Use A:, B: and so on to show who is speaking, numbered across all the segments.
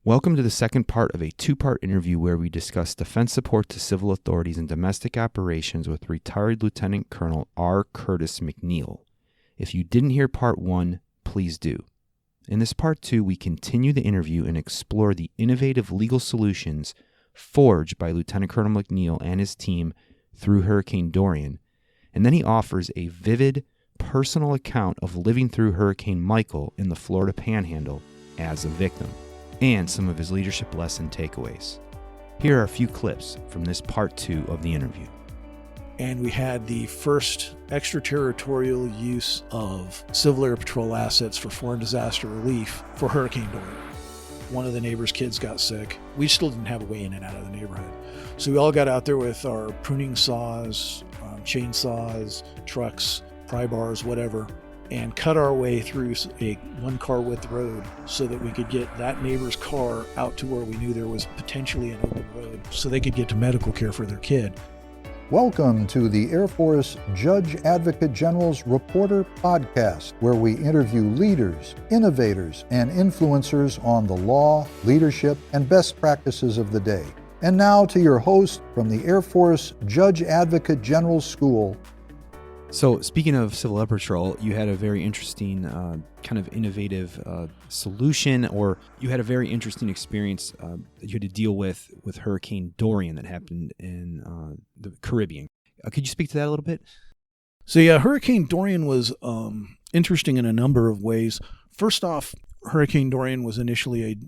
A: Welcome to the second part of a two-part interview where we discuss defense support to civil authorities and domestic operations with Retired Lt Col R. Curtis McNeil. If you didn't hear part one, please do. In this part two, we continue the interview and explore the innovative legal solutions forged by Lt Col McNeil and his team through Hurricane Dorian, and then he offers a vivid, personal account of living through Hurricane Michael in the Florida Panhandle as a victim, and some of his leadership lesson takeaways. Here are a few clips from this part two of the interview.
B: And we had the first extraterritorial use of Civil Air Patrol assets for foreign disaster relief for Hurricane Dorian. One of the neighbor's kids got sick. We still didn't have a way in and out of the neighborhood. So we all got out there with our pruning saws, chainsaws, trucks, pry bars, whatever, and cut our way through a one-car width road so that we could get that neighbor's car out to where we knew there was potentially an open road so they could get to medical care for their kid.
C: Welcome to the Air Force Judge Advocate General's Reporter Podcast, where we interview leaders, innovators, and influencers on the law, leadership, and best practices of the day. And now to your host from the Air Force Judge Advocate General School.
A: So speaking of Civil Air Patrol, you had a very interesting kind of innovative solution, or you had a very interesting experience that you had to deal with Hurricane Dorian that happened in the Caribbean. Could you speak to that a little bit?
B: So yeah, Hurricane Dorian was interesting in a number of ways. First off, Hurricane Dorian was initially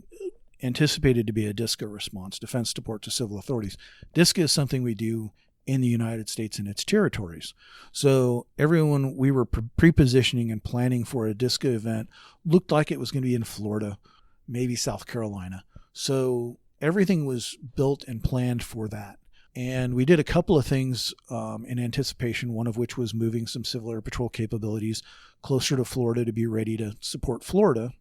B: anticipated to be a DISCA response, Defense Support to Civil Authorities. DISCA is something we do in the United States and its territories. So everyone, we were pre-positioning and planning for a DISCA event, looked like it was going to be in Florida, maybe South Carolina. So everything was built and planned for that. And we did a couple of things in anticipation, one of which was moving some Civil Air Patrol capabilities closer to Florida to be ready to support Florida.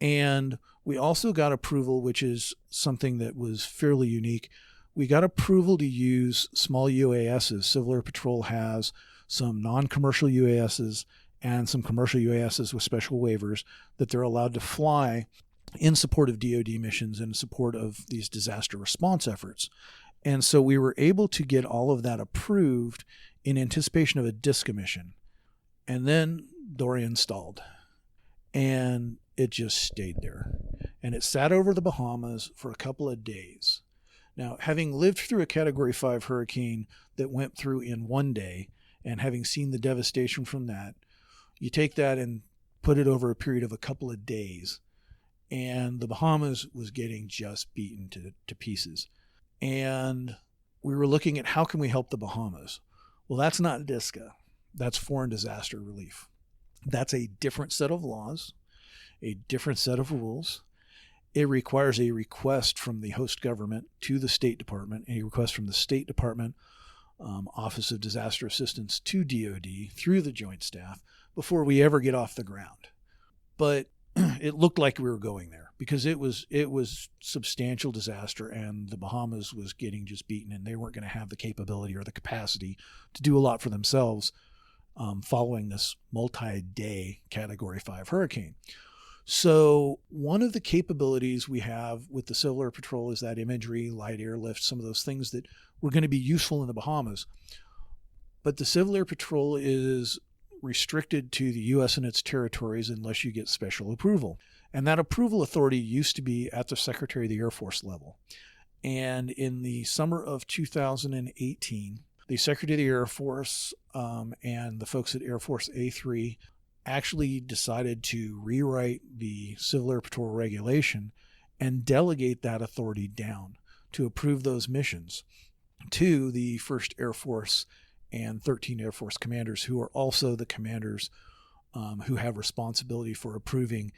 B: And we also got approval, which is something that was fairly unique. We got approval to use small UASs. Civil Air Patrol has some non-commercial UASs and some commercial UASs with special waivers that they're allowed to fly in support of DoD missions and in support of these disaster response efforts. And so we were able to get all of that approved in anticipation of a DISCA mission. And then Dorian stalled. And it just stayed there. And it sat over the Bahamas for a couple of days. Now, having lived through a Category 5 hurricane that went through in one day, and having seen the devastation from that, you take that and put it over a period of a couple of days, and the Bahamas was getting just beaten to pieces. And we were looking at how can we help the Bahamas? Well, that's not DISCA. That's foreign disaster relief. That's a different set of laws, a different set of rules. It requires a request from the host government to the State Department, a request from the State Department Office of Disaster Assistance to DoD through the Joint Staff before we ever get off the ground. But it looked like we were going there because it was substantial disaster, and the Bahamas was getting just beaten, and they weren't going to have the capability or the capacity to do a lot for themselves following this multi-day Category 5 hurricane. So one of the capabilities we have with the Civil Air Patrol is that imagery, light airlift, some of those things that were going to be useful in the Bahamas. But the Civil Air Patrol is restricted to the U.S. and its territories unless you get special approval. And that approval authority used to be at the Secretary of the Air Force level. And in the summer of 2018, the Secretary of the Air Force and the folks at Air Force A3 actually decided to rewrite the Civil Air Patrol regulation and delegate that authority down to approve those missions to the 1st Air Force and 13 Air Force commanders, who are also the commanders who have responsibility for approving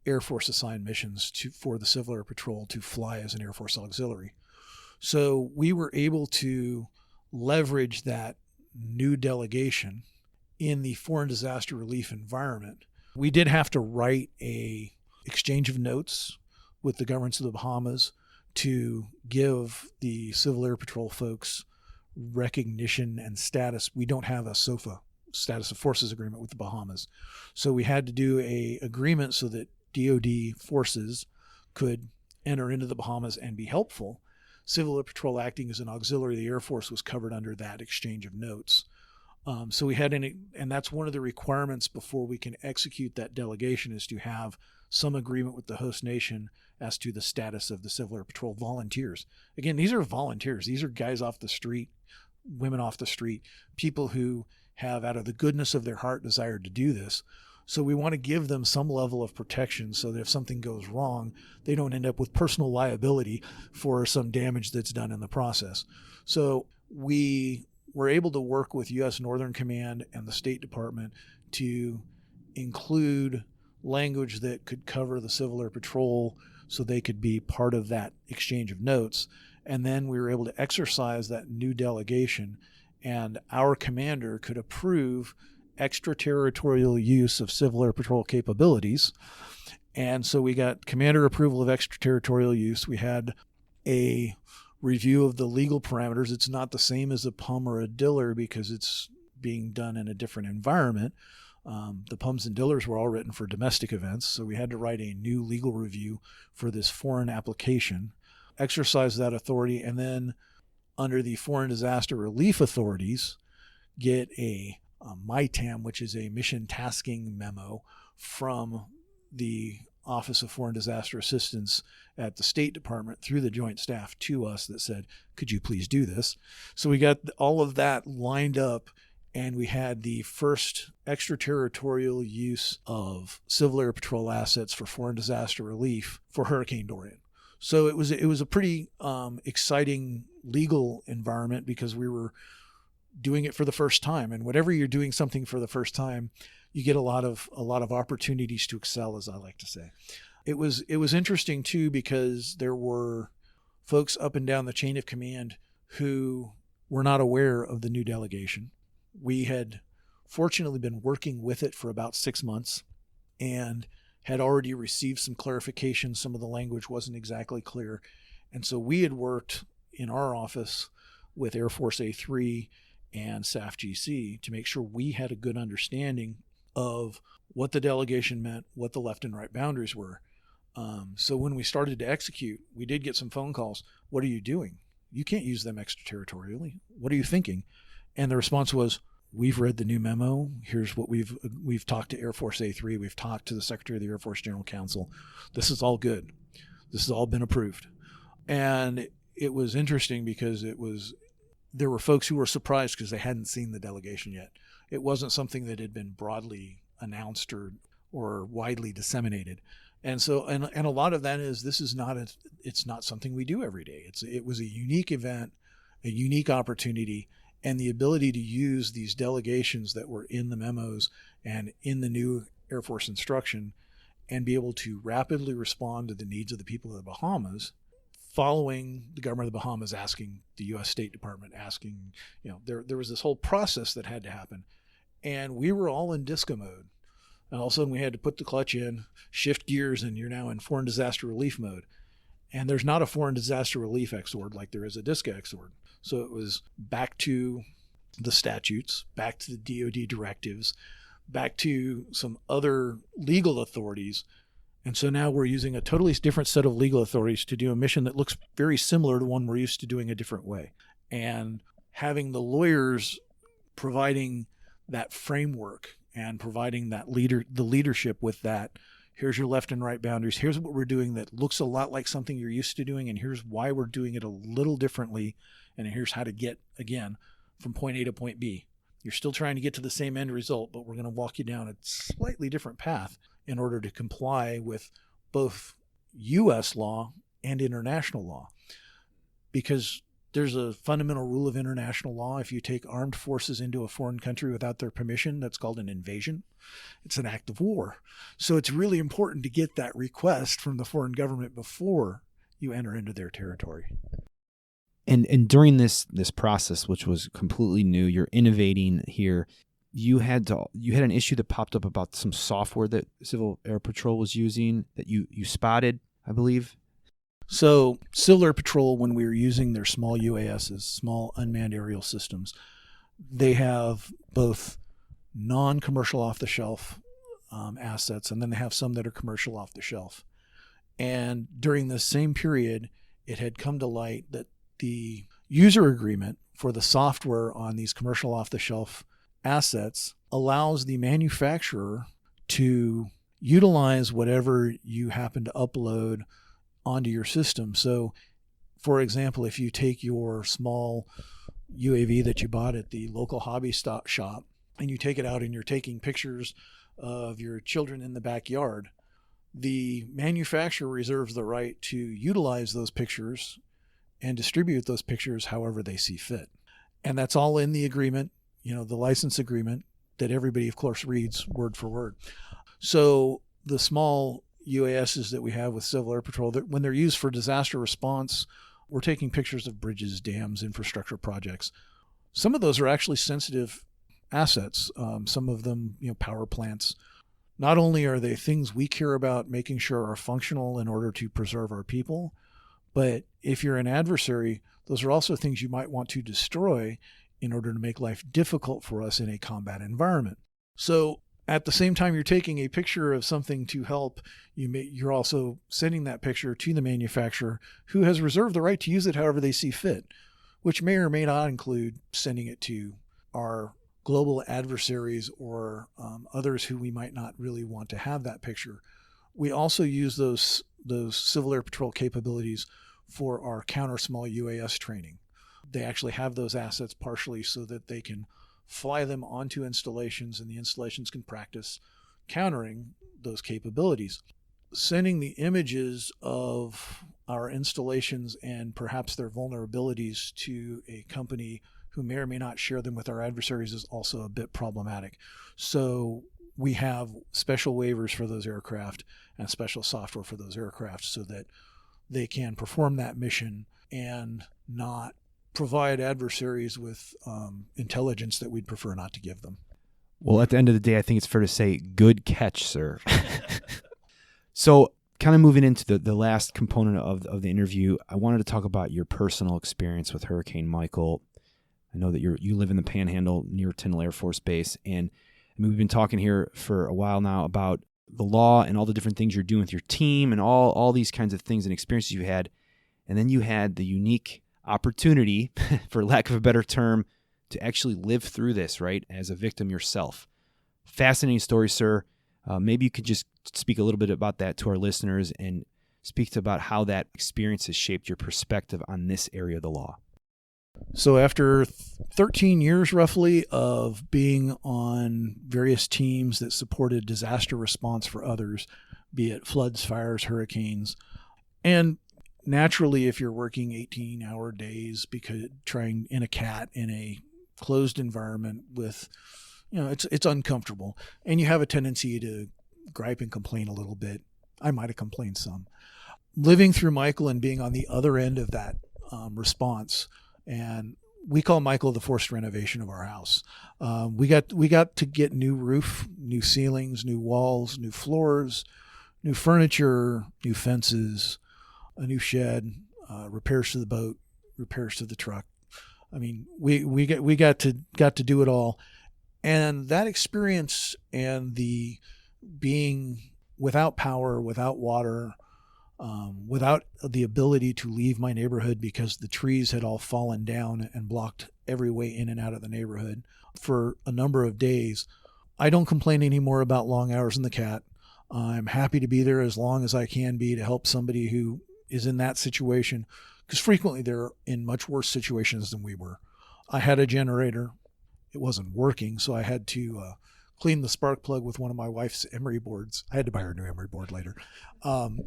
B: Air Force assigned missions for the Civil Air Patrol to fly as an Air Force auxiliary. So we were able to leverage that new delegation in the foreign disaster relief environment. We did have to write a exchange of notes with the governments of the Bahamas to give the Civil Air Patrol folks recognition and status. We don't have a SOFA, status of forces agreement, with the Bahamas. So we had to do a agreement so that DoD forces could enter into the Bahamas and be helpful. Civil Air Patrol acting as an auxiliary of the Air Force was covered under that exchange of notes. So we had and that's one of the requirements before we can execute that delegation, is to have some agreement with the host nation as to the status of the Civil Air Patrol volunteers. Again, these are volunteers. These are guys off the street, women off the street, people who have, out of the goodness of their heart, desired to do this. So we want to give them some level of protection so that if something goes wrong, they don't end up with personal liability for some damage that's done in the process. So we were able to work with U.S. Northern Command and the State Department to include language that could cover the Civil Air Patrol so they could be part of that exchange of notes. And then we were able to exercise that new delegation, and our commander could approve extraterritorial use of Civil Air Patrol capabilities. And so we got commander approval of extraterritorial use. We had a review of the legal parameters. It's not the same as a PUM or a DILR because it's being done in a different environment. The PUMs and DILRs were all written for domestic events, so we had to write a new legal review for this foreign application, exercise that authority, and then under the Foreign Disaster Relief Authorities, get a MITAM, which is a mission tasking memo from the Office of Foreign Disaster Assistance at the State Department through the Joint Staff to us that said, could you please do this? So we got all of that lined up, and we had the first extraterritorial use of Civil Air Patrol assets for foreign disaster relief for Hurricane Dorian. So it was a pretty exciting legal environment because we were doing it for the first time. And whenever you're doing something for the first time, you get a lot of opportunities to excel, as I like to say. It was interesting too because there were folks up and down the chain of command who were not aware of the new delegation. We had fortunately been working with it for about 6 months and had already received some clarification. Some of the language wasn't exactly clear. And so we had worked in our office with Air Force A3 and SAF-GC to make sure we had a good understanding of what the delegation meant, what the left and right boundaries were. So when we started to execute, we did get some phone calls. What are you doing? You can't use them extraterritorially. What are you thinking? And the response was, we've read the new memo. Here's what we've talked to Air Force A3. We've talked to the Secretary of the Air Force General Counsel. This is all good. This has all been approved. And it was interesting because there were folks who were surprised because they hadn't seen the delegation yet. It wasn't something that had been broadly announced or widely disseminated. And so, and a lot of that is, it's not something we do every day. It was a unique event, a unique opportunity, and the ability to use these delegations that were in the memos and in the new Air Force instruction and be able to rapidly respond to the needs of the people of the Bahamas, following the government of the Bahamas asking, the U.S. State Department asking, there was this whole process that had to happen. And we were all in DISCA mode. And all of a sudden we had to put the clutch in, shift gears, and you're now in foreign disaster relief mode. And there's not a foreign disaster relief XORD like there is a DISCA XORD. So it was back to the statutes, back to the DOD directives, back to some other legal authorities. And so now we're using a totally different set of legal authorities to do a mission that looks very similar to one we're used to doing a different way. And having the lawyers providing that framework and providing that the leadership with that, here's your left and right boundaries, here's what we're doing that looks a lot like something you're used to doing, and here's why we're doing it a little differently, and here's how to get, again, from point A to point B. You're still trying to get to the same end result, but we're going to walk you down a slightly different path in order to comply with both U.S. law and international law. Because there's a fundamental rule of international law. If you take armed forces into a foreign country without their permission, that's called an invasion. It's an act of war. So it's really important to get that request from the foreign government before you enter into their territory.
A: And during this process, which was completely new, you're innovating here. You had an issue that popped up about some software that Civil Air Patrol was using that you spotted, I believe.
B: So Civil Air Patrol, when we were using their small UASs, small unmanned aerial systems, they have both non-commercial off-the-shelf assets, and then they have some that are commercial off-the-shelf. And during this same period, it had come to light that the user agreement for the software on these commercial off-the-shelf assets allows the manufacturer to utilize whatever you happen to upload onto your system. So, for example, if you take your small UAV that you bought at the local hobby shop and you take it out and you're taking pictures of your children in the backyard, the manufacturer reserves the right to utilize those pictures and distribute those pictures however they see fit. And that's all in the agreement, the license agreement that everybody, of course, reads word for word. So the small UASs that we have with Civil Air Patrol, that when they're used for disaster response, we're taking pictures of bridges, dams, infrastructure projects. Some of those are actually sensitive assets. Some of them, power plants. Not only are they things we care about making sure are functional in order to preserve our people, but if you're an adversary, those are also things you might want to destroy in order to make life difficult for us in a combat environment. So at the same time you're taking a picture of something to help, you're also sending that picture to the manufacturer, who has reserved the right to use it however they see fit, which may or may not include sending it to our global adversaries or others who we might not really want to have that picture. We also use those Civil Air Patrol capabilities for our counter small UAS training. They actually have those assets partially so that they can fly them onto installations and the installations can practice countering those capabilities. Sending the images of our installations and perhaps their vulnerabilities to a company who may or may not share them with our adversaries is also a bit problematic. So we have special waivers for those aircraft and special software for those aircraft so that they can perform that mission and not provide adversaries with intelligence that we'd prefer not to give them.
A: Well, at the end of the day, I think it's fair to say, good catch, sir. So kind of moving into the last component of the interview, I wanted to talk about your personal experience with Hurricane Michael. I know that you live in the Panhandle near Tyndall Air Force Base, and we've been talking here for a while now about the law and all the different things you're doing with your team and all these kinds of things and experiences you had. And then you had the unique opportunity, for lack of a better term, to actually live through this, right, as a victim yourself. Fascinating story, sir. Maybe you could just speak a little bit about that to our listeners and speak to about how that experience has shaped your perspective on this area of the law.
B: So after 13 years roughly of being on various teams that supported disaster response for others, be it floods, fires, hurricanes, and naturally if you're working 18-hour days because trying in a CAT in a closed environment with, it's uncomfortable and you have a tendency to gripe and complain a little bit. I might have complained some. Living through Michael and being on the other end of that response, and we call Michael the forced renovation of our house. We got to get new roof, new ceilings, new walls, new floors, new furniture, new fences, a new shed, repairs to the boat, repairs to the truck. I mean, we got to do it all, and that experience and the being without power, without water, without the ability to leave my neighborhood because the trees had all fallen down and blocked every way in and out of the neighborhood for a number of days. I don't complain anymore about long hours in the CAT. I'm happy to be there as long as I can be to help somebody who is in that situation, because frequently they're in much worse situations than we were. I had a generator. It wasn't working, so I had to clean the spark plug with one of my wife's emery boards. I had to buy her a new emery board later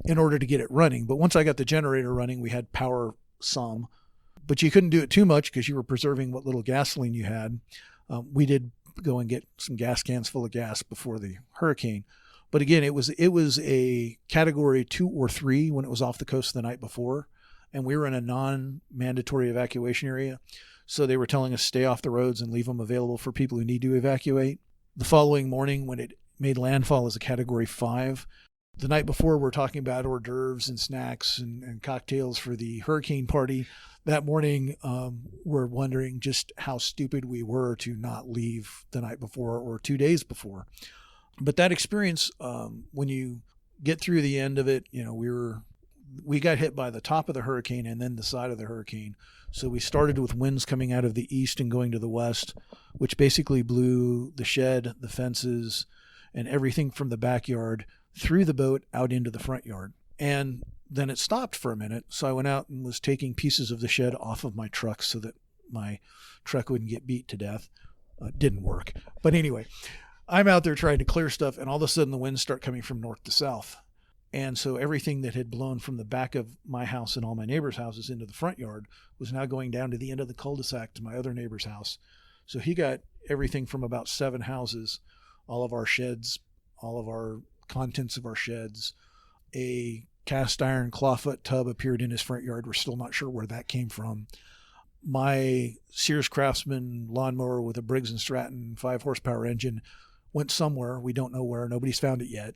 B: in order to get it running. But once I got the generator running, we had power some. But you couldn't do it too much because you were preserving what little gasoline you had. We did go and get some gas cans full of gas before the hurricane. But again, it was a category 2 or 3 when it was off the coast the night before. And we were in a non-mandatory evacuation area. So they were telling us stay off the roads and leave them available for people who need to evacuate. The following morning, when it made landfall as a category 5, the night before we're talking about hors d'oeuvres and snacks and cocktails for the hurricane party. That morning, we're wondering just how stupid we were to not leave the night before or 2 days before. But that experience, when you get through the end of it. We got hit by the top of the hurricane and then the side of the hurricane. So we started with winds coming out of the east and going to the west, which basically blew the shed, the fences, and everything from the backyard through the boat out into the front yard. And then it stopped for a minute. So I went out and was taking pieces of the shed off of my truck so that my truck wouldn't get beat to death. Didn't work. But anyway, I'm out there trying to clear stuff, and all of a sudden the winds start coming from north to south. And so everything that had blown from the back of my house and all my neighbors' houses into the front yard was now going down to the end of the cul-de-sac to my other neighbor's house. So he got everything from about 7 houses, all of our sheds, all of our contents of our sheds. A cast iron clawfoot tub appeared in his front yard. We're still not sure where that came from. My Sears Craftsman lawnmower with a Briggs & Stratton 5 horsepower engine went somewhere. We don't know where. Nobody's found it yet.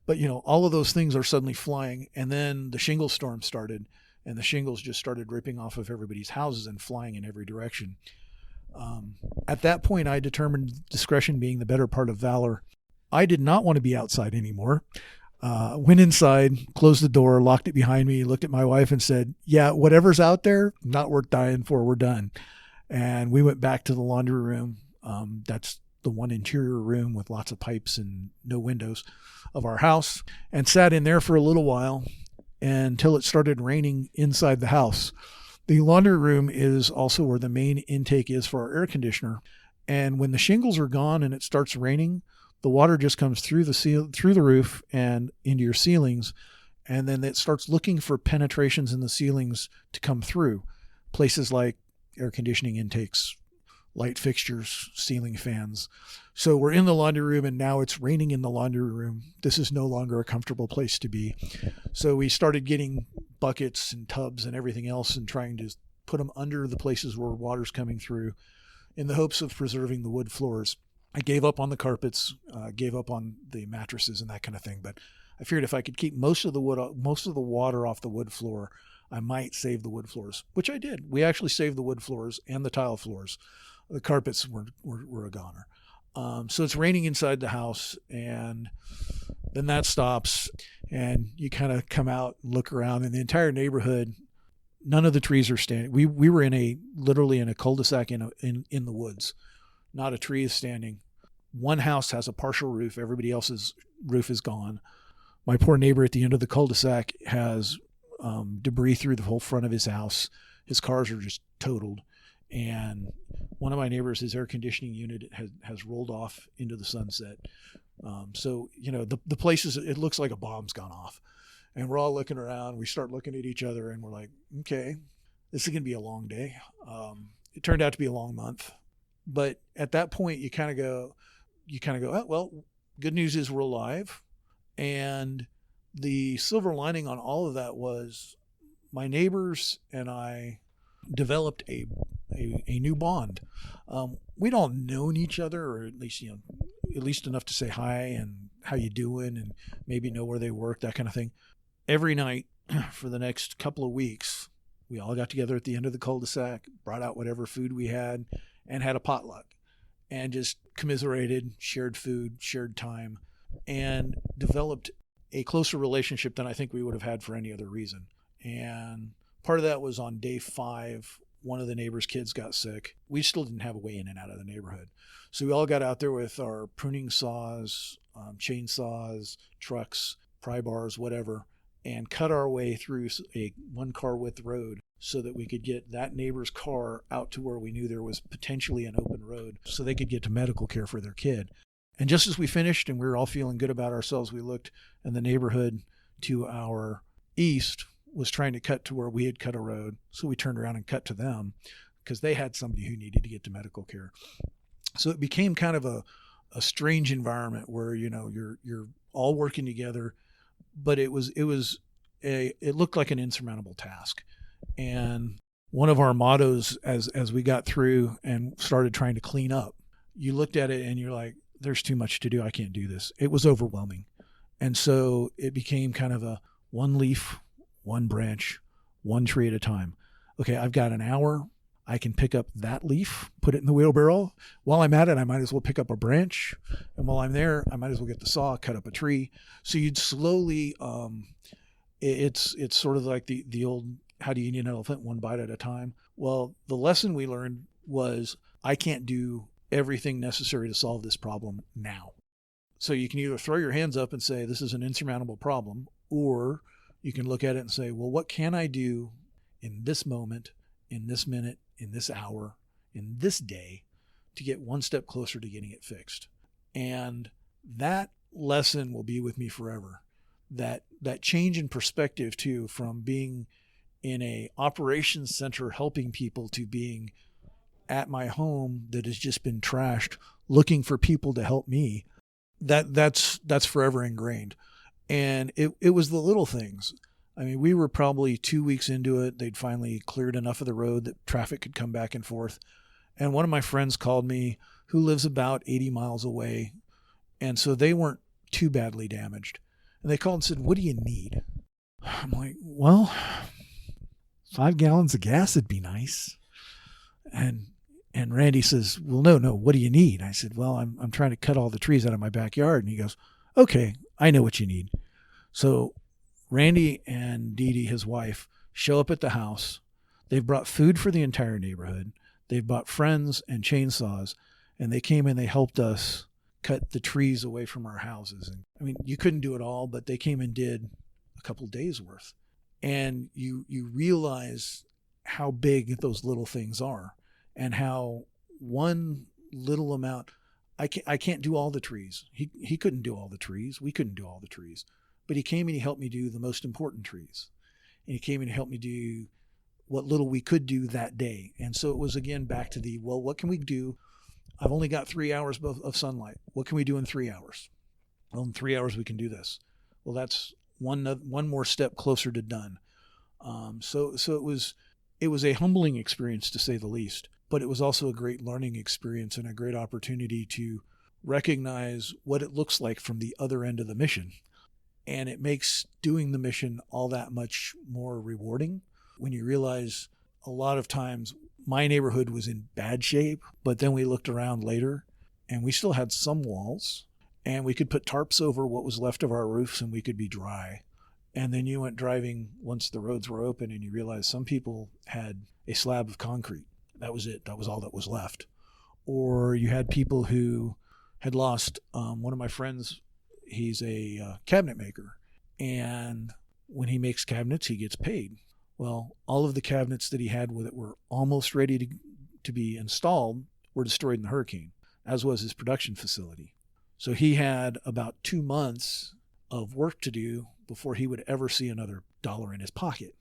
B: But, all of those things are suddenly flying. And then the shingle storm started, and the shingles just started ripping off of everybody's houses and flying in every direction. At that point, I determined discretion being the better part of valor. I did not want to be outside anymore. Went inside, closed the door, locked it behind me, looked at my wife and said, yeah, whatever's out there, not worth dying for. We're done. And we went back to the laundry room. That's the one interior room with lots of pipes and no windows of our house, and sat in there for a little while until it started raining inside the house. The laundry room is also where the main intake is for our air conditioner. And when the shingles are gone and it starts raining, the water just comes through the roof and into your ceilings. And then it starts looking for penetrations in the ceilings to come through. Places like air conditioning intakes, light fixtures, ceiling fans. So we're in the laundry room, and now it's raining in the laundry room. This is no longer a comfortable place to be. So we started getting buckets and tubs and everything else and trying to put them under the places where water's coming through in the hopes of preserving the wood floors. I gave up on the carpets, gave up on the mattresses and that kind of thing. But I figured if I could keep most of the water off the wood floor, I might save the wood floors, which I did. We actually saved the wood floors and the tile floors. The carpets were a goner. So it's raining inside the house, and then that stops, and you kind of come out and look around, and the entire neighborhood, none of the trees are standing. We were literally in a cul-de-sac in the woods. Not a tree is standing. One house has a partial roof. Everybody else's roof is gone. My poor neighbor at the end of the cul-de-sac has debris through the whole front of his house. His cars are just totaled. And one of my neighbors, his air conditioning unit has rolled off into the sunset. So, the place it looks like a bomb's gone off. And we're all looking around. We start looking at each other, and we're like, okay, this is going to be a long day. It turned out to be a long month. But at that point, you kind of go, oh, well, good news is we're alive. And the silver lining on all of that was my neighbors and I developed a new bond. We'd all known each other, or at least enough to say hi and how you doing, and maybe know where they work, that kind of thing. Every night for the next couple of weeks, we all got together at the end of the cul-de-sac, brought out whatever food we had, and had a potluck, and just commiserated, shared food, shared time, and developed a closer relationship than I think we would have had for any other reason. And part of that was on day 5, one of the neighbor's kids got sick. We still didn't have a way in and out of the neighborhood. So we all got out there with our pruning saws, chainsaws, trucks, pry bars, whatever, and cut our way through a 1-car width road so that we could get that neighbor's car out to where we knew there was potentially an open road so they could get to medical care for their kid. And just as we finished and we were all feeling good about ourselves, we looked, and the neighborhood to our east was trying to cut to where we had cut a road. So we turned around and cut to them because they had somebody who needed to get to medical care. So it became kind of a strange environment where, you're all working together, but it looked like an insurmountable task. And one of our mottos as we got through and started trying to clean up, you looked at it and you're like, there's too much to do. I can't do this. It was overwhelming. And so it became kind of a one leaf, one branch, one tree at a time. Okay, I've got an hour. I can pick up that leaf, put it in the wheelbarrow. While I'm at it, I might as well pick up a branch. And while I'm there, I might as well get the saw, cut up a tree. So you'd slowly, it's sort of like the old, how do you eat an elephant? One bite at a time. Well, the lesson we learned was I can't do everything necessary to solve this problem now. So you can either throw your hands up and say, this is an insurmountable problem, or you can look at it and say, well, what can I do in this moment, in this minute, in this hour, in this day to get one step closer to getting it fixed? And that lesson will be with me forever. That change in perspective too, from being in a operations center helping people to being at my home that has just been trashed, looking for people to help me. That's forever ingrained. And it was the little things. I mean, we were probably 2 weeks into it. They'd finally cleared enough of the road that traffic could come back and forth. And one of my friends called me, who lives about 80 miles away. And so they weren't too badly damaged. And they called and said, what do you need? I'm like, well, 5 gallons of gas would be nice. And Randy says, well, no, what do you need? I said, well, I'm trying to cut all the trees out of my backyard. And he goes, okay, I know what you need. So Randy and Dee Dee, his wife, show up at the house. They've brought food for the entire neighborhood. They've bought friends and chainsaws, and they came and they helped us cut the trees away from our houses. And I mean, you couldn't do it all, but they came and did a couple days worth. And you realize how big those little things are, and how one little amount, I can't do all the trees. He couldn't do all the trees. We couldn't do all the trees. But he came and he helped me do the most important trees. And he came and helped me do what little we could do that day. And so it was, again, back to well, what can we do? I've only got 3 hours of sunlight. What can we do in 3 hours? Well, in 3 hours, we can do this. Well, that's one more step closer to done. So it was a humbling experience, to say the least. But it was also a great learning experience and a great opportunity to recognize what it looks like from the other end of the mission. And it makes doing the mission all that much more rewarding when you realize a lot of times my neighborhood was in bad shape, but then we looked around later and we still had some walls and we could put tarps over what was left of our roofs and we could be dry. And then you went driving once the roads were open and you realized some people had a slab of concrete. That was it. That was all that was left. Or you had people who had lost, one of my friends, he's a cabinet maker. And when he makes cabinets, he gets paid. Well, all of the cabinets that he had with it were almost ready to be installed were destroyed in the hurricane, as was his production facility. So he had about 2 months of work to do before he would ever see another dollar in his pocket.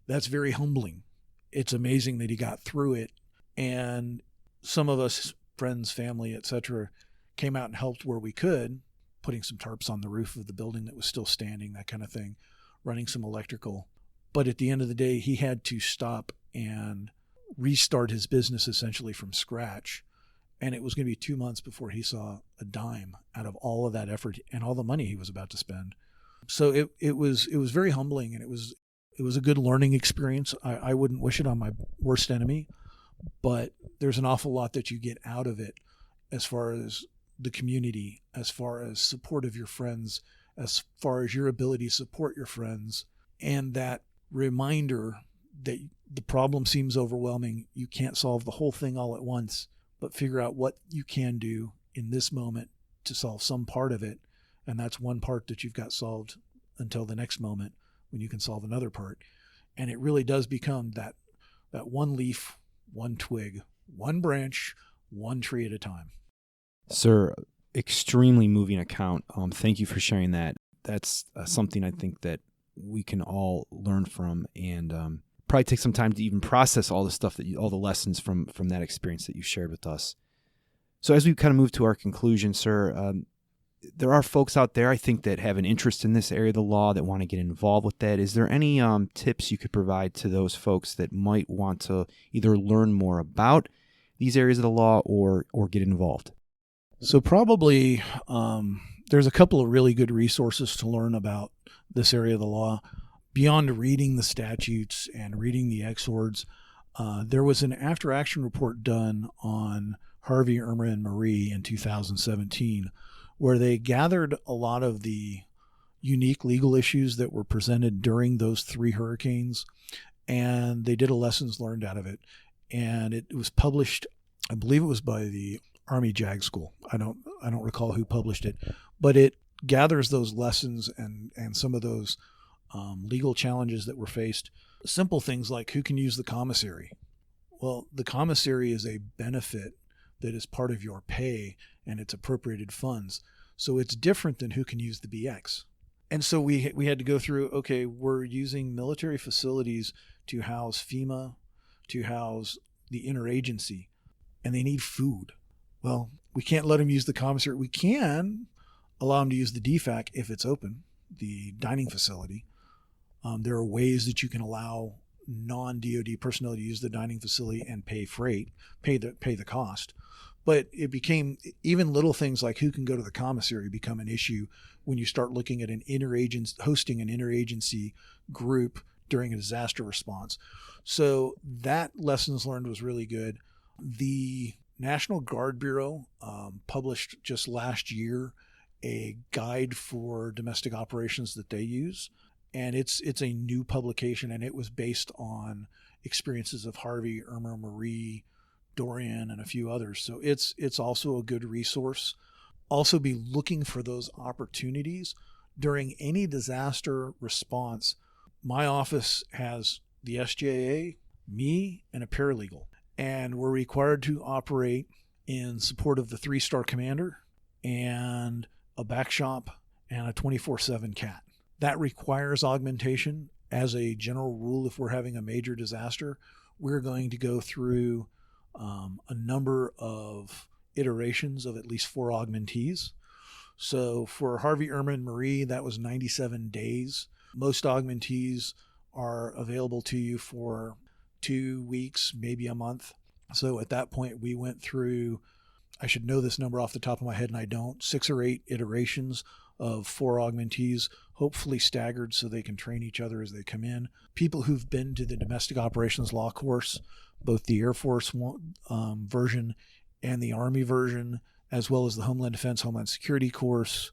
B: That's very humbling. It's amazing that he got through it. And some of us, friends, family, etc., came out and helped where we could, putting some tarps on the roof of the building that was still standing, that kind of thing, running some electrical. But at the end of the day, he had to stop and restart his business essentially from scratch. And it was going to be 2 months before he saw a dime out of all of that effort and all the money he was about to spend. So it was very humbling, and it was a good learning experience. I wouldn't wish it on my worst enemy, but there's an awful lot that you get out of it as far as the community, as far as support of your friends, as far as your ability to support your friends, and that reminder that the problem seems overwhelming. You can't solve the whole thing all at once, but figure out what you can do in this moment to solve some part of it. And that's one part that you've got solved until the next moment when you can solve another part. And it really does become that one leaf, one twig, one branch, one tree at a time.
A: Sir, extremely moving account. Thank you for sharing that. That's something I think that we can all learn from, and probably take some time to even process all the stuff all the lessons from that experience that you shared with us. So as we kind of move to our conclusion, sir, there are folks out there, I think, that have an interest in this area of the law that want to get involved with that. Is there any tips you could provide to those folks that might want to either learn more about these areas of the law or get involved?
B: So probably there's a couple of really good resources to learn about this area of the law. Beyond reading the statutes and reading the exords, There was an after-action report done on Harvey, Irma, and Marie in 2017, where they gathered a lot of the unique legal issues that were presented during those 3 hurricanes, and they did a lessons learned out of it. And it was published, I believe it was by the Army JAG School. I don't recall who published it, but it gathers those lessons and some of those legal challenges that were faced. Simple things like who can use the commissary. Well, the commissary is a benefit that is part of your pay and it's appropriated funds. So it's different than who can use the BX. And so we had to go through, okay, we're using military facilities to house FEMA, to house the interagency, and they need food. Well, we can't let them use the commissary. We can allow them to use the DFAC if it's open, the dining facility. There are ways that you can allow non-DOD personnel to use the dining facility and pay freight, pay the cost. But it became, even little things like who can go to the commissary become an issue when you start looking at hosting an interagency group during a disaster response. So that lessons learned was really good. The National Guard Bureau published just last year a guide for domestic operations that they use. And it's a new publication, and it was based on experiences of Harvey, Irma, Marie, Dorian, and a few others. So it's also a good resource. Also be looking for those opportunities during any disaster response. My office has the SJA, me, and a paralegal, and we're required to operate in support of the 3-star commander and a back shop and a 24/7 cat. That requires augmentation. As a general rule, if we're having a major disaster, we're going to go through a number of iterations of at least 4 augmentees. So for Harvey, Irma, and Marie, that was 97 days. Most augmentees are available to you for 2 weeks, maybe a month. So at that point, we went through, I should know this number off the top of my head and I don't, 6 or 8 iterations of 4 augmentees, hopefully staggered so they can train each other as they come in. People who've been to the domestic operations law course, both the Air Force version and the Army version, as well as the Homeland Defense, Homeland Security course.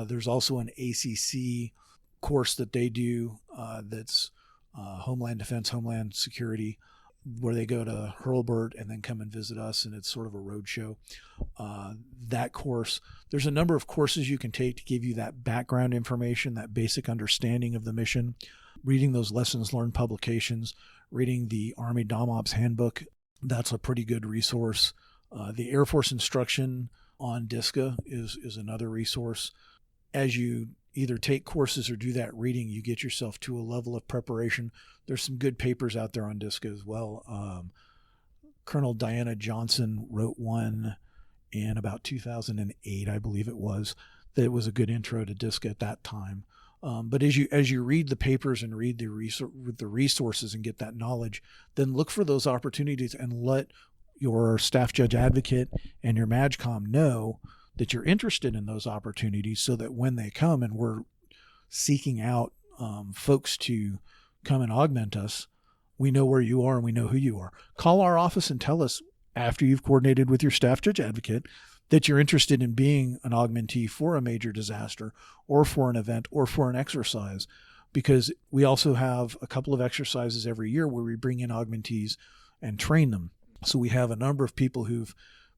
B: There's also an ACC course that they do that's Homeland Defense, Homeland Security, where they go to Hurlburt and then come and visit us, and it's sort of a road show. That course, there's a number of courses you can take to give you that background information, that basic understanding of the mission, reading those lessons learned publications, reading the Army DOMOPS handbook. That's a pretty good resource. The Air Force instruction on DISCA is another resource. As you either take courses or do that reading, you get yourself to a level of preparation. There's some good papers out there on DISCA as well. Colonel Diana Johnson wrote one in about 2008, I believe it was, that was a good intro to DISCA at that time. But as you read the papers and read the resources and get that knowledge, then look for those opportunities and let your staff judge advocate and your MAGCOM know that you're interested in those opportunities, so that when they come and we're seeking out folks to come and augment us, we know where you are and we know who you are. Call our office and tell us, after you've coordinated with your staff judge advocate, that you're interested in being an augmentee for a major disaster or for an event or for an exercise, because we also have a couple of exercises every year where we bring in augmentees and train them. So we have a number of people who've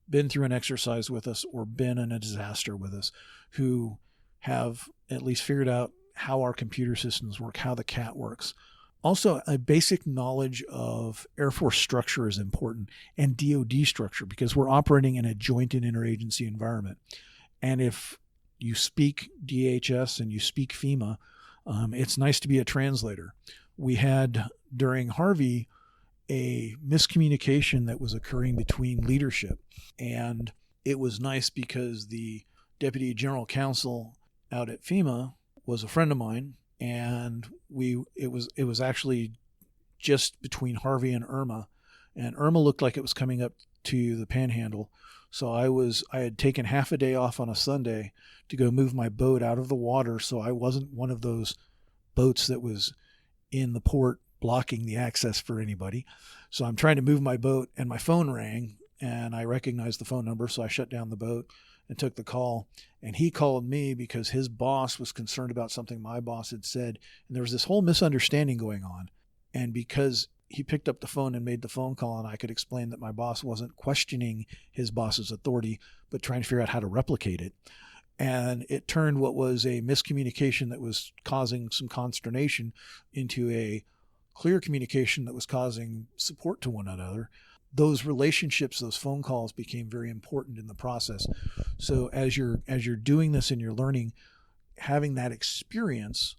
B: been through an exercise with us or been in a disaster with us who have at least figured out how our computer systems work, how the CAT works. Also, a basic knowledge of Air Force structure is important, and DoD structure, because we're operating in a joint and interagency environment. And if you speak DHS and you speak FEMA, it's nice to be a translator. We had, during Harvey, a miscommunication that was occurring between leadership. And it was nice because the Deputy General Counsel out at FEMA was a friend of mine, and it was actually just between Harvey and Irma looked like it was coming up to the panhandle. So I had taken half a day off on a Sunday to go move my boat out of the water, so I wasn't one of those boats that was in the port blocking the access for anybody. So I'm trying to move my boat, and my phone rang, and I recognized the phone number, so I shut down the boat and took the call. And he called me because his boss was concerned about something my boss had said, and there was this whole misunderstanding going on. And because he picked up the phone and made the phone call, and I could explain that my boss wasn't questioning his boss's authority, but trying to figure out how to replicate it. And it turned what was a miscommunication that was causing some consternation into a clear communication that was causing support to one another. Those relationships, those phone calls became very important in the process. So as you're doing this and you're learning, having that experience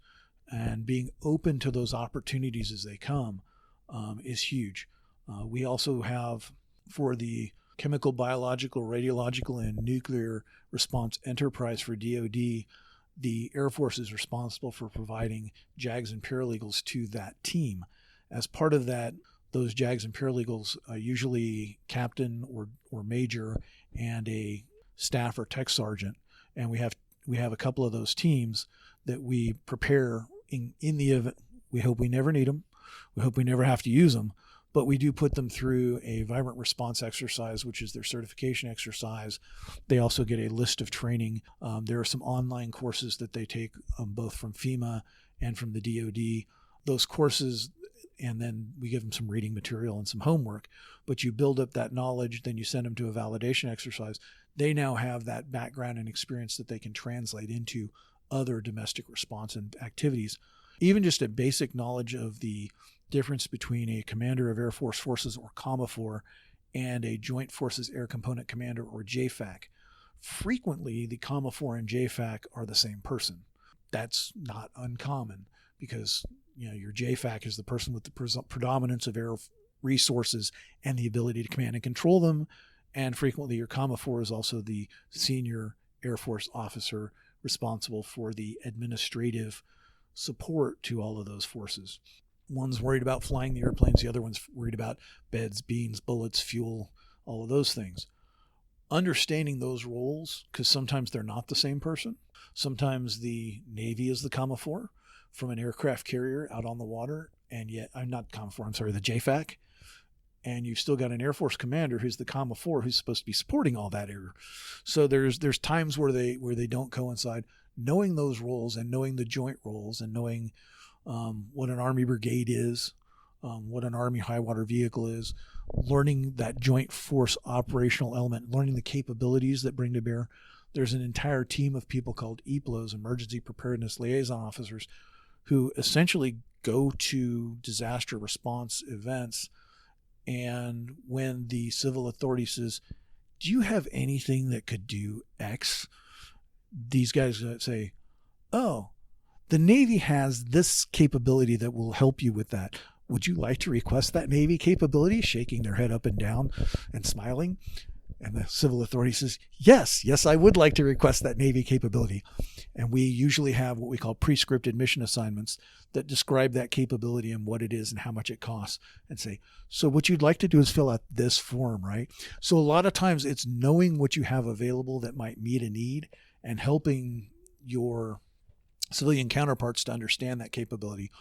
B: and being open to those opportunities as they come is huge. We also have, for the chemical, biological, radiological, and nuclear response enterprise for DoD, the Air Force is responsible for providing JAGs and paralegals to that team. As part of that, those JAGs and paralegals, usually captain or major, and a staff or tech sergeant, and we have a couple of those teams that we prepare in the event. We hope we never need them. We hope we never have to use them, but we do put them through a vibrant response exercise, which is their certification exercise. They also get a list of training. There are some online courses that they take, both from FEMA and from the DoD. Those courses, and then we give them some reading material and some homework, but you build up that knowledge, then you send them to a validation exercise. They now have that background and experience that they can translate into other domestic response and activities. Even just a basic knowledge of the difference between a commander of Air Force Forces, or COMAFOR, and a Joint Forces Air Component Commander, or JFAC. Frequently, the COMAFOR and JFAC are the same person. That's not uncommon, because your JFAC is the person with the predominance of air resources and the ability to command and control them. And frequently your COMAFOR is also the senior Air Force officer responsible for the administrative support to all of those forces. One's worried about flying the airplanes. The other one's worried about beds, beans, bullets, fuel, all of those things. Understanding those roles, because sometimes they're not the same person. Sometimes the Navy is the COMAFOR from an aircraft carrier out on the water, and yet I'm not COMAFOR, I'm sorry, the JFAC. And you've still got an Air Force commander who's the COMAFOR, who's supposed to be supporting all that air. So there's times where they don't coincide. Knowing those roles and knowing the joint roles and knowing what an Army brigade is, what an Army high water vehicle is, learning that joint force operational element, learning the capabilities that bring to bear. There's an entire team of people called EPLOs, Emergency Preparedness Liaison Officers, who essentially go to disaster response events. And when the civil authority says, do you have anything that could do X? These guys say, oh, the Navy has this capability that will help you with that. Would you like to request that Navy capability? Shaking their head up and down and smiling. And the civil authority says, yes, I would like to request that Navy capability. And we usually have what we call pre-scripted mission assignments that describe that capability and what it is and how much it costs, and say, so what you'd like to do is fill out this form, right? So a lot of times it's knowing what you have available that might meet a need and helping your civilian counterparts to understand that capability,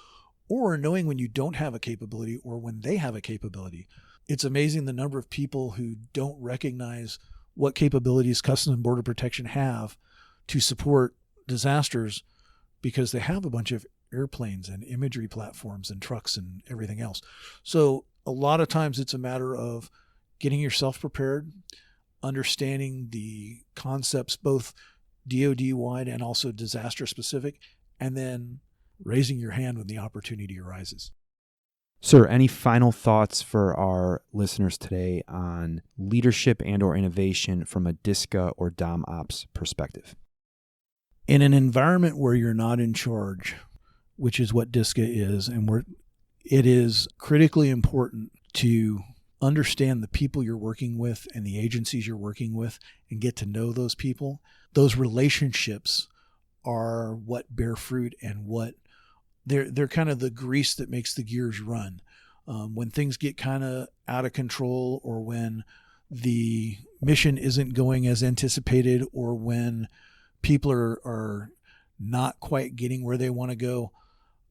B: or knowing when you don't have a capability or when they have a capability. It's amazing the number of people who don't recognize what capabilities Customs and Border Protection have to support disasters, because they have a bunch of airplanes and imagery platforms and trucks and everything else. So a lot of times it's a matter of getting yourself prepared, understanding the concepts, both DoD-wide and also disaster-specific, and then raising your hand when the opportunity arises.
A: Sir, any final thoughts for our listeners today on leadership and or innovation from a DISCA or Dom Ops perspective?
B: In an environment where you're not in charge, which is what DISCA is, and it is critically important to understand the people you're working with and the agencies you're working with and get to know those people. Those relationships are what bear fruit and what they're kind of the grease that makes the gears run. When things get kind of out of control, or when the mission isn't going as anticipated, or when people are not quite getting where they want to go,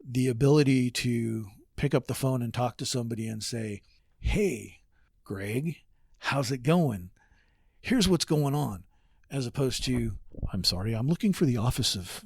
B: the ability to pick up the phone and talk to somebody and say, hey, Greg, how's it going? Here's what's going on. As opposed to, I'm sorry, I'm looking for the office of,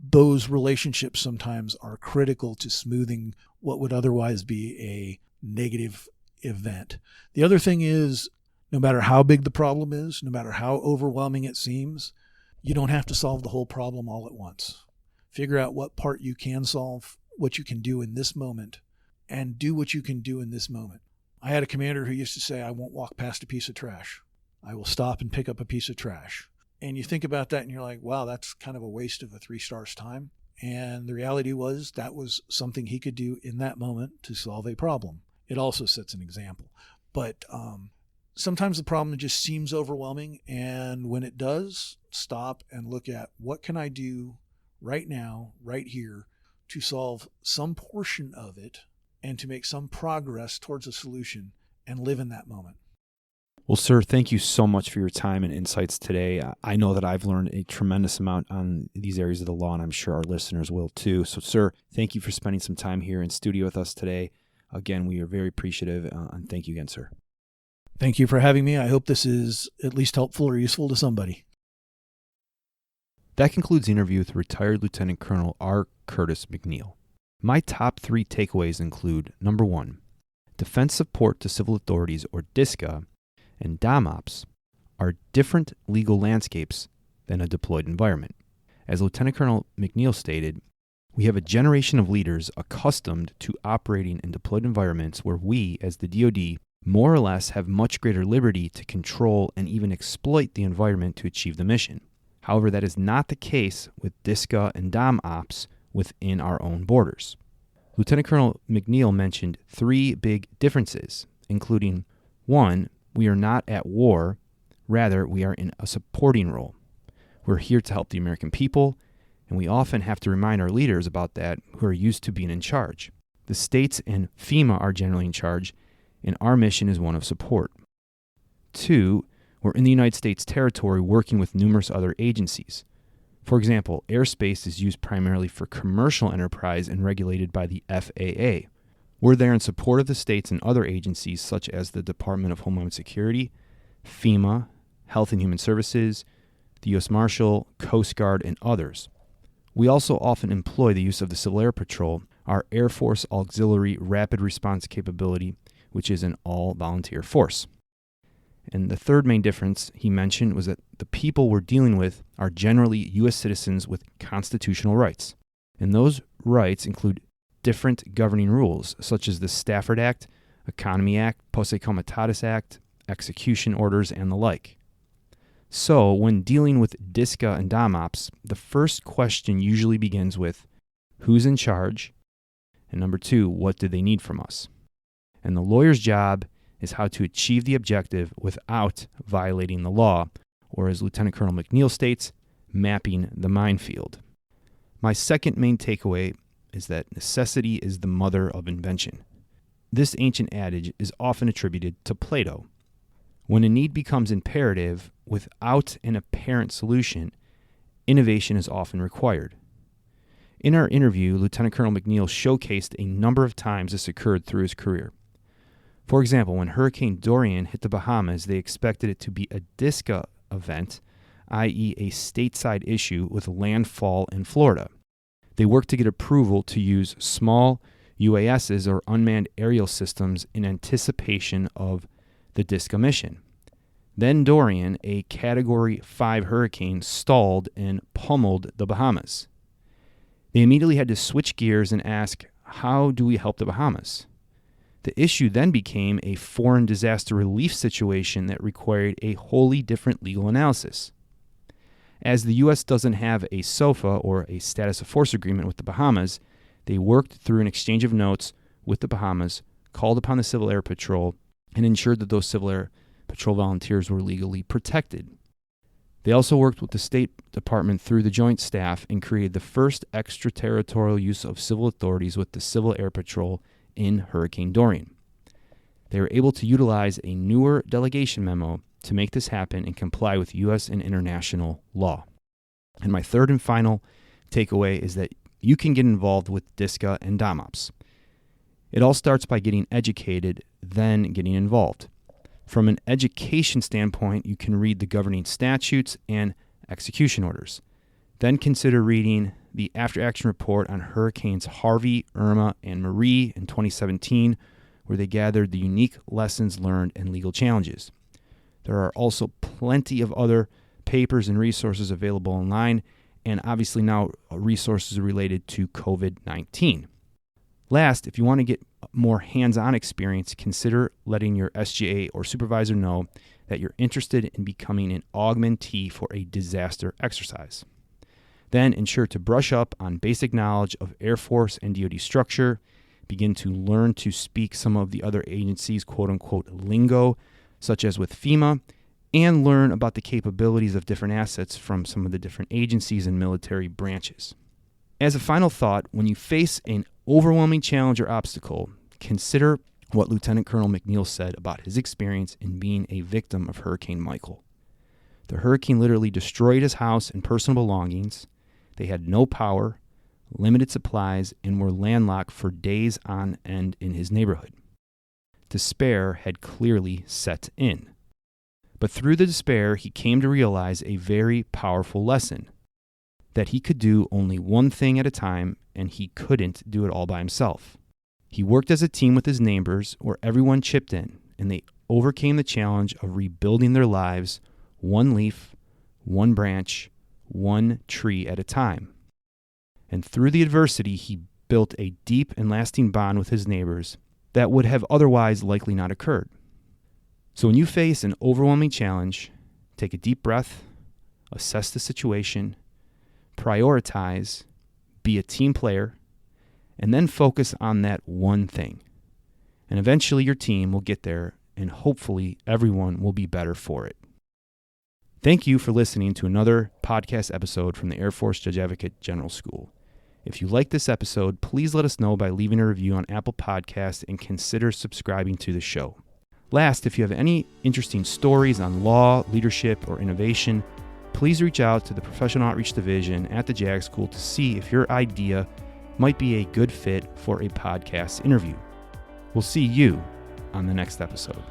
B: those relationships sometimes are critical to smoothing what would otherwise be a negative event. The other thing is, no matter how big the problem is, no matter how overwhelming it seems, you don't have to solve the whole problem all at once. Figure out what part you can solve, what you can do in this moment, and do what you can do in this moment. I had a commander who used to say, I won't walk past a piece of trash. I will stop and pick up a piece of trash. And you think about that and you're like, wow, that's kind of a waste of a 3-star's time. And the reality was that was something he could do in that moment to solve a problem. It also sets an example. But sometimes the problem just seems overwhelming. And when it does, stop and look at what can I do right now, right here, to solve some portion of it and to make some progress towards a solution and live in that moment.
A: Well, sir, thank you so much for your time and insights today. I know that I've learned a tremendous amount on these areas of the law, and I'm sure our listeners will too. So, sir, thank you for spending some time here in studio with us today. Again, we are very appreciative, and thank you again, sir.
B: Thank you for having me. I hope this is at least helpful or useful to somebody.
A: That concludes the interview with Retired Lt Col R. Curtis McNeil. My top 3 takeaways include, number 1, defense support to civil authorities, or DSCA, and DOMOPS are different legal landscapes than a deployed environment. As Lt Col McNeil stated, we have a generation of leaders accustomed to operating in deployed environments where we, as the DoD, more or less have much greater liberty to control and even exploit the environment to achieve the mission. However, that is not the case with DSCA and DOMOPS within our own borders. Lt Col McNeil mentioned 3 big differences, including 1, we are not at war, rather we are in a supporting role. We're here to help the American people, and we often have to remind our leaders about that who are used to being in charge. The states and FEMA are generally in charge, and our mission is one of support. 2, we're in the United States territory working with numerous other agencies. For example, airspace is used primarily for commercial enterprise and regulated by the FAA. We're there in support of the states and other agencies such as the Department of Homeland Security, FEMA, Health and Human Services, the U.S. Marshal, Coast Guard, and others. We also often employ the use of the Civil Air Patrol, our Air Force Auxiliary Rapid Response Capability, which is an all-volunteer force. And the third main difference he mentioned was that the people we're dealing with are generally U.S. citizens with constitutional rights. And those rights include different governing rules, such as the Stafford Act, Economy Act, Posse Comitatus Act, execution orders, and the like. So, when dealing with DSCA and DOMOPS, the first question usually begins with, who's in charge? And number 2, what do they need from us? And the lawyer's job is how to achieve the objective without violating the law, or as Lt Col McNeil states, mapping the minefield. My second main takeaway is that necessity is the mother of invention. This ancient adage is often attributed to Plato. When a need becomes imperative without an apparent solution, innovation is often required. In our interview, Lt Col McNeil showcased a number of times this occurred through his career. For example, when Hurricane Dorian hit the Bahamas, they expected it to be a DSCA event, i.e. a stateside issue with landfall in Florida. They worked to get approval to use small UASs or unmanned aerial systems in anticipation of the DSCA mission. Then Dorian, a Category 5 hurricane, stalled and pummeled the Bahamas. They immediately had to switch gears and ask, how do we help the Bahamas? The issue then became a foreign disaster relief situation that required a wholly different legal analysis. As the U.S. doesn't have a SOFA, or a status of force agreement, with the Bahamas, they worked through an exchange of notes with the Bahamas, called upon the Civil Air Patrol, and ensured that those Civil Air Patrol volunteers were legally protected. They also worked with the State Department through the Joint Staff and created the first extraterritorial use of civil authorities with the Civil Air Patrol in Hurricane Dorian. They were able to utilize a newer delegation memo to make this happen and comply with U.S. and international law. And my third and final takeaway is that you can get involved with DSCA and DOMOPS. It all starts by getting educated, then getting involved. From an education standpoint, you can read the governing statutes and execution orders. Then consider reading the after-action report on Hurricanes Harvey, Irma, and Marie in 2017, where they gathered the unique lessons learned and legal challenges. There are also plenty of other papers and resources available online, and obviously now resources related to COVID-19. Last, if you want to get more hands-on experience, consider letting your SGA or supervisor know that you're interested in becoming an augmentee for a disaster exercise. Then ensure to brush up on basic knowledge of Air Force and DoD structure, begin to learn to speak some of the other agencies' quote-unquote lingo, such as with FEMA, and learn about the capabilities of different assets from some of the different agencies and military branches. As a final thought, when you face an overwhelming challenge or obstacle, consider what Lt Col McNeil said about his experience in being a victim of Hurricane Michael. The hurricane literally destroyed his house and personal belongings. They had no power, limited supplies, and were landlocked for days on end in his neighborhood. Despair had clearly set in. But through the despair, he came to realize a very powerful lesson, that he could do only one thing at a time, and he couldn't do it all by himself. He worked as a team with his neighbors, where everyone chipped in, and they overcame the challenge of rebuilding their lives one leaf, one branch, one tree at a time. And through the adversity, he built a deep and lasting bond with his neighbors that would have otherwise likely not occurred. So when you face an overwhelming challenge, take a deep breath, assess the situation, prioritize, be a team player, and then focus on that one thing. And eventually your team will get there, and hopefully everyone will be better for it. Thank you for listening to another podcast episode from the Air Force Judge Advocate General School. If you like this episode, please let us know by leaving a review on Apple Podcasts and consider subscribing to the show. Last, if you have any interesting stories on law, leadership, or innovation, please reach out to the Professional Outreach Division at the JAG School to see if your idea might be a good fit for a podcast interview. We'll see you on the next episode.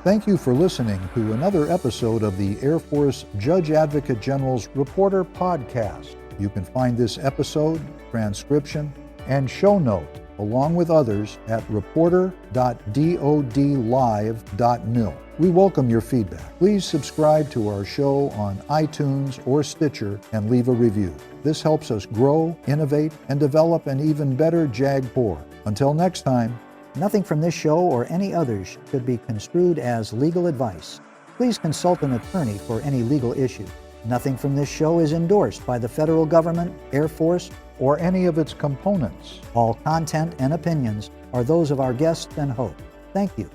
C: Thank you for listening to another episode of the Air Force Judge Advocate General's Reporter Podcast. You can find this episode, transcription, and show note, along with others, at reporter.dodlive.mil. We welcome your feedback. Please subscribe to our show on iTunes or Stitcher and leave a review. This helps us grow, innovate, and develop an even better JAG Corps. Until next time,
D: nothing from this show or any others should be construed as legal advice. Please consult an attorney for any legal issue. Nothing from this show is endorsed by the federal government, Air Force,
C: or any of its components.
D: All content and opinions are those of our guests and host. Thank you.